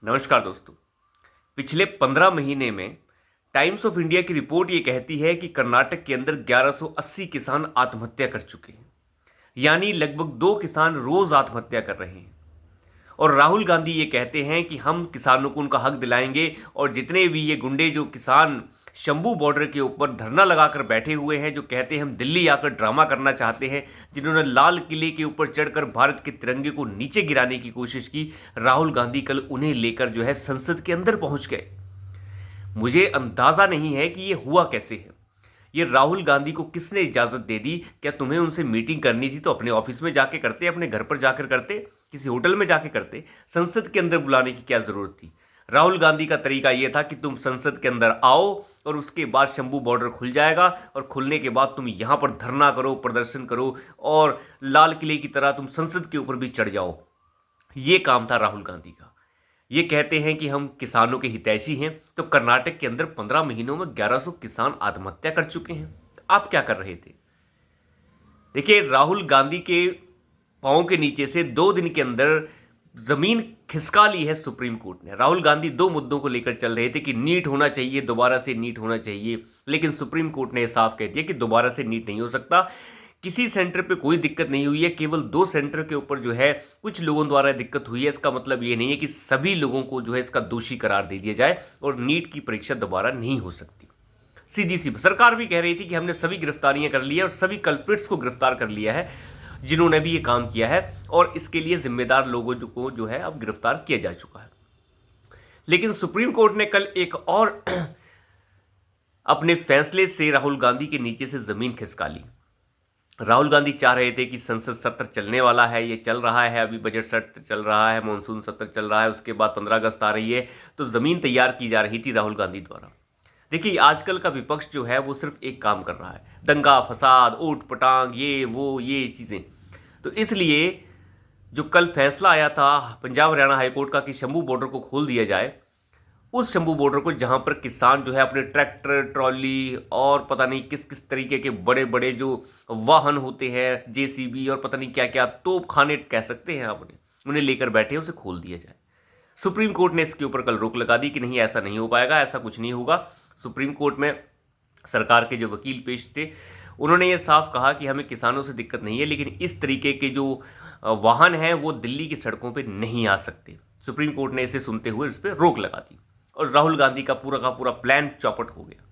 नमस्कार दोस्तों। पिछले 15 महीने में टाइम्स ऑफ इंडिया की रिपोर्ट ये कहती है कि कर्नाटक के अंदर 1180 किसान आत्महत्या कर चुके हैं। यानी लगभग 2 किसान रोज आत्महत्या कर रहे हैं। और राहुल गांधी ये कहते हैं कि हम किसानों को उनका हक दिलाएंगे और जितने भी ये गुंडे जो किसान शंभू बॉर्डर के ऊपर धरना लगाकर बैठे हुए हैं, जो कहते हैं हम दिल्ली आकर ड्रामा करना चाहते हैं, जिन्होंने लाल किले के ऊपर चढ़कर भारत के तिरंगे को नीचे गिराने की कोशिश की, राहुल गांधी कल उन्हें लेकर जो है संसद के अंदर पहुंच गए। मुझे अंदाजा नहीं है कि ये हुआ कैसे है। ये राहुल गांधी को किसने इजाजत दे दी? क्या तुम्हें उनसे मीटिंग करनी थी तो अपने ऑफिस में जाके करते, अपने घर पर जाकर करते, किसी होटल में जाके करते? संसद के अंदर बुलाने की क्या जरूरत थी? राहुल गांधी का तरीका यह था कि तुम संसद के अंदर आओ और उसके बाद शंभू बॉर्डर खुल जाएगा और खुलने के बाद तुम यहां पर धरना करो, प्रदर्शन करो और लाल किले की तरह तुम संसद के ऊपर भी चढ़ जाओ। ये काम था राहुल गांधी का। ये कहते हैं कि हम किसानों के हितैषी हैं, तो कर्नाटक के अंदर 15 महीनों में 1100 किसान आत्महत्या कर चुके हैं। आप क्या कर रहे थे? देखिए, राहुल गांधी के पांव के नीचे से 2 दिन के अंदर जमीन खिसका ली है सुप्रीम कोर्ट ने। राहुल गांधी 2 मुद्दों को लेकर चल रहे थे कि नीट होना चाहिए, दोबारा से नीट होना चाहिए, लेकिन सुप्रीम कोर्ट ने साफ कह दिया कि दोबारा से नीट नहीं हो सकता। किसी सेंटर पे कोई दिक्कत नहीं हुई है, केवल 2 सेंटर के ऊपर जो है कुछ लोगों द्वारा दिक्कत हुई है। इसका मतलब ये नहीं है कि सभी लोगों को जो है इसका दोषी करार दे दिया जाए और नीट की परीक्षा दोबारा नहीं हो सकती। सीधी सी सरकार भी कह रही थी कि हमने सभी गिरफ्तारियां कर ली है और सभी कल्प्रिट्स को गिरफ्तार कर लिया है जिन्होंने भी ये काम किया है, और इसके लिए जिम्मेदार लोगों को जो है अब गिरफ्तार किया जा चुका है। लेकिन सुप्रीम कोर्ट ने कल एक और अपने फैसले से राहुल गांधी के नीचे से जमीन खिसका ली। राहुल गांधी चाह रहे थे कि संसद सत्र चलने वाला है, ये चल रहा है, अभी बजट सत्र चल रहा है, मानसून सत्र चल रहा है, उसके बाद 15 अगस्त आ रही है, तो जमीन तैयार की जा रही थी राहुल गांधी द्वारा। देखिए, आजकल का विपक्ष जो है वो सिर्फ एक काम कर रहा है, दंगा फसाद, ऊट पटांग, ये वो ये चीजें। तो इसलिए जो कल फैसला आया था पंजाब हरियाणा हाईकोर्ट का कि शंभू बॉर्डर को खोल दिया जाए, उस शंभू बॉर्डर को जहां पर किसान जो है अपने ट्रैक्टर, ट्रॉली और पता नहीं किस किस तरीके के बड़े बड़े जो वाहन होते हैं, जेसीबी और पता नहीं क्या क्या तोप खाने कह सकते हैं आपने, उन्हें लेकर बैठे, उसे खोल दिया जाए। सुप्रीम कोर्ट ने इसके ऊपर कल रोक लगा दी कि नहीं, ऐसा नहीं हो पाएगा, ऐसा कुछ नहीं होगा। सुप्रीम कोर्ट में सरकार के जो वकील पेश थे उन्होंने ये साफ कहा कि हमें किसानों से दिक्कत नहीं है, लेकिन इस तरीके के जो वाहन हैं वो दिल्ली की सड़कों पे नहीं आ सकते। सुप्रीम कोर्ट ने इसे सुनते हुए इस पर रोक लगा दी और राहुल गांधी का पूरा प्लान चौपट हो गया।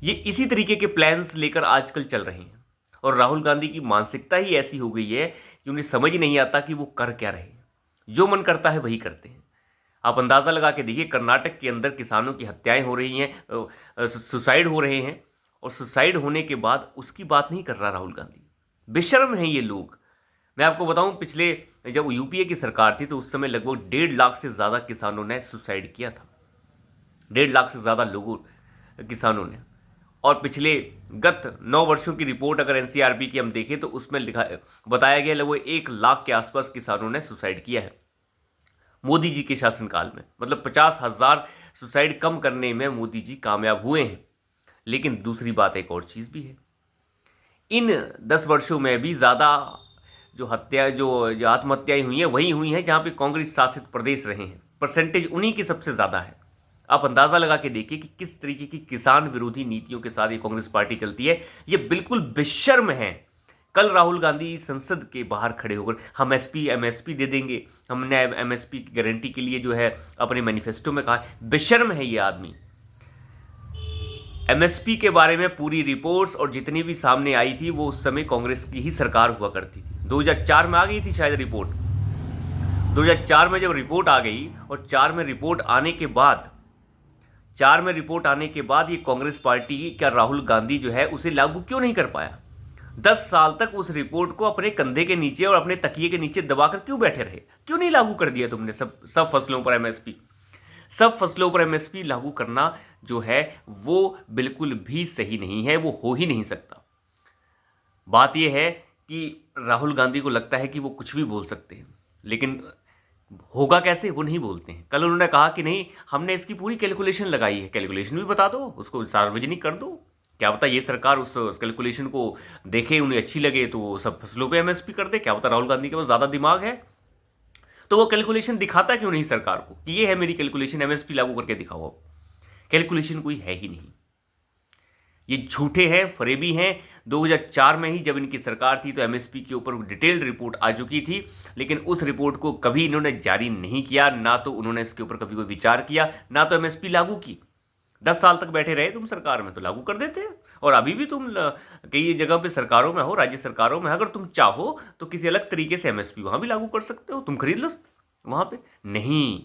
ये इसी तरीके के प्लान्स लेकर आजकल चल रहे हैं और राहुल गांधी की मानसिकता ही ऐसी हो गई है कि उन्हें समझ नहीं आता कि वो कर क्या रहे हैं। जो मन करता है वही करते हैं। आप अंदाजा लगा के देखिए, कर्नाटक के अंदर किसानों की हत्याएं हो रही हैं, सुसाइड हो रहे हैं, और सुसाइड होने के बाद उसकी बात नहीं कर रहा राहुल गांधी। बेशर्म हैं ये लोग। मैं आपको बताऊं, पिछले जब यूपीए की सरकार थी तो उस समय लगभग 1.5 लाख से ज्यादा किसानों ने सुसाइड किया था। 1.5 लाख से ज्यादा लोगों किसानों ने। और पिछले गत 9 वर्षों की रिपोर्ट अगर एनसीआरबी की हम देखें तो उसमें लिखा बताया गया लगभग 1 लाख के आसपास किसानों ने सुसाइड किया है मोदी जी के शासनकाल में। मतलब 50,000 सुसाइड कम करने में मोदी जी कामयाब हुए हैं। लेकिन दूसरी बात एक और चीज भी है, इन 10 वर्षों में भी ज्यादा जो हत्या जो आत्महत्याएं हुई हैं वही हुई हैं जहां पे कांग्रेस शासित प्रदेश रहे हैं। परसेंटेज उन्हीं की सबसे ज्यादा है। आप अंदाजा लगा के देखिए कि किस तरीके की किसान विरोधी नीतियों के साथ ये कांग्रेस पार्टी चलती है। ये बिल्कुल बेशर्म है। कल राहुल गांधी संसद के बाहर खड़े होकर हम एमएसपी दे देंगे, हमने एमएसपी की गारंटी के लिए जो है अपने मैनिफेस्टो में कहा। बेशर्म है ये आदमी। एमएसपी के बारे में पूरी रिपोर्ट्स और जितनी भी सामने आई थी वो उस समय कांग्रेस की ही सरकार हुआ करती थी। 2004 में आ गई थी शायद रिपोर्ट। 2004 में जब रिपोर्ट आ गई और 4 में रिपोर्ट आने के बाद 4 में रिपोर्ट आने के बाद ये कांग्रेस पार्टी, क्या राहुल गांधी जो है उसे लागू क्यों नहीं कर पाया? 10 साल तक उस रिपोर्ट को अपने कंधे के नीचे और अपने तकिए के नीचे दबाकर क्यों बैठे रहे? क्यों नहीं लागू कर दिया तुमने सब फसलों पर एमएसपी? सब फसलों पर एमएसपी लागू करना जो है वो बिल्कुल भी सही नहीं है, वो हो ही नहीं सकता। बात यह है कि राहुल गांधी को लगता है कि वो कुछ भी बोल सकते हैं, लेकिन होगा कैसे वो नहीं बोलते हैं। कल उन्होंने कहा कि नहीं, हमने इसकी पूरी कैलकुलेशन लगाई है। कैलकुलेशन भी बता दो, उसको सार्वजनिक कर दो। क्या पता ये सरकार उस कैलकुलेशन को देखे, उन्हें अच्छी लगे तो वो सब फसलों पे एमएसपी कर दे। क्या पता राहुल गांधी के पास ज्यादा दिमाग है। तो वो कैलकुलेशन दिखाता क्यों नहीं सरकार को कि ये है मेरी कैलकुलेशन, एमएसपी लागू करके दिखाओ। कैलकुलेशन कोई है ही नहीं, ये झूठे हैं, फरेबी हैं। 2004 में ही जब इनकी सरकार थी तो एमएसपी के ऊपर डिटेल्ड रिपोर्ट आ चुकी थी, लेकिन उस रिपोर्ट को कभी इन्होंने जारी नहीं किया, ना तो उन्होंने इसके ऊपर कभी कोई विचार किया, ना तो एमएसपी लागू की। 10 साल तक बैठे रहे तुम सरकार में तो लागू कर देते हैं। और अभी भी तुम कई जगह पे सरकारों में हो, राज्य सरकारों में, अगर तुम चाहो तो किसी अलग तरीके से एमएसपी वहां भी लागू कर सकते हो, तुम खरीद लो वहां पे। नहीं,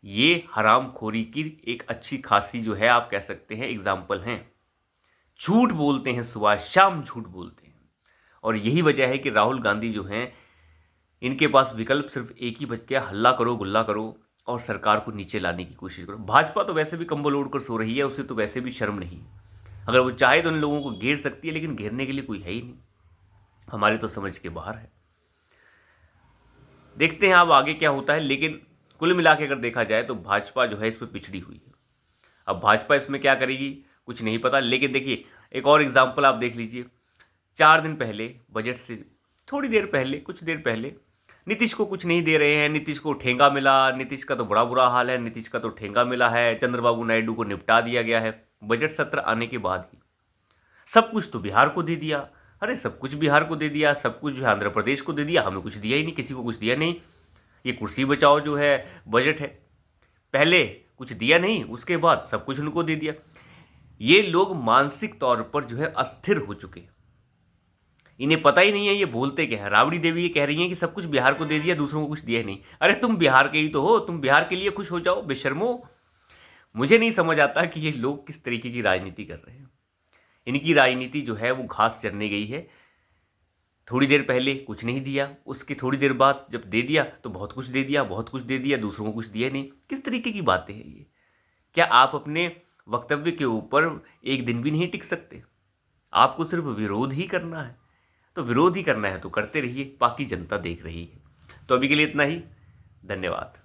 ये हरामखोरी की एक अच्छी खासी जो है आप कह सकते हैं एग्जाम्पल हैं। झूठ बोलते हैं, सुबह शाम झूठ बोलते हैं। और यही वजह है कि राहुल गांधी जो हैं, इनके पास विकल्प सिर्फ एक ही बच गया, हल्ला करो, गुल्ला करो और सरकार को नीचे लाने की कोशिश करो। भाजपा तो वैसे भी कंबल ओढ़ कर सो रही है, उसे तो वैसे भी शर्म नहीं। अगर वो चाहे तो उन लोगों को घेर सकती है, लेकिन घेरने के लिए कोई है ही नहीं, हमारी तो समझ के बाहर है। देखते हैं अब आगे क्या होता है, लेकिन कुल मिला के अगर देखा जाए तो भाजपा जो है इसमें पिछड़ी हुई है। अब भाजपा इसमें क्या करेगी कुछ नहीं पता, लेकिन देखिए एक और एग्जाम्पल आप देख लीजिए। 4 दिन पहले, बजट से थोड़ी देर पहले, कुछ देर पहले, नीतीश को कुछ नहीं दे रहे हैं, नीतीश को ठेंगा मिला, नीतीश का तो बड़ा बुरा हाल है, नीतीश का तो ठेंगा मिला है, चंद्रबाबू नायडू को निपटा दिया गया है। बजट सत्र आने के बाद ही सब कुछ तो बिहार को दे दिया। अरे सब कुछ बिहार को दे दिया, सब कुछ जो है आंध्र प्रदेश को दे दिया, हमें कुछ दिया ही नहीं, किसी को कुछ दिया नहीं। ये कुर्सी बचाओ जो है बजट है, पहले कुछ दिया नहीं, उसके बाद सब कुछ उनको दे दिया। ये लोग मानसिक तौर पर जो है अस्थिर हो चुके हैं, इन्हें पता ही नहीं है ये बोलते क्या है। राबड़ी देवी ये कह रही हैं कि सब कुछ बिहार को दे दिया, दूसरों को कुछ दिया ही नहीं। अरे तुम बिहार के ही तो हो, तुम बिहार के लिए खुश हो जाओ बेशर्मो। मुझे नहीं समझ आता कि ये लोग किस तरीके की राजनीति कर रहे हैं। इनकी राजनीति जो है वो घास चरने गई है। थोड़ी देर पहले कुछ नहीं दिया, उसके थोड़ी देर बाद जब दे दिया तो बहुत कुछ दे दिया, बहुत कुछ दे दिया, दूसरों को कुछ दिया नहीं। किस तरीके की बातें हैं ये? क्या आप अपने वक्तव्य के ऊपर एक दिन भी नहीं टिक सकते? आपको सिर्फ विरोध ही करना है, तो विरोध ही करना है तो करते रहिए, बाकी जनता देख रही है। तो अभी के लिए इतना ही, धन्यवाद।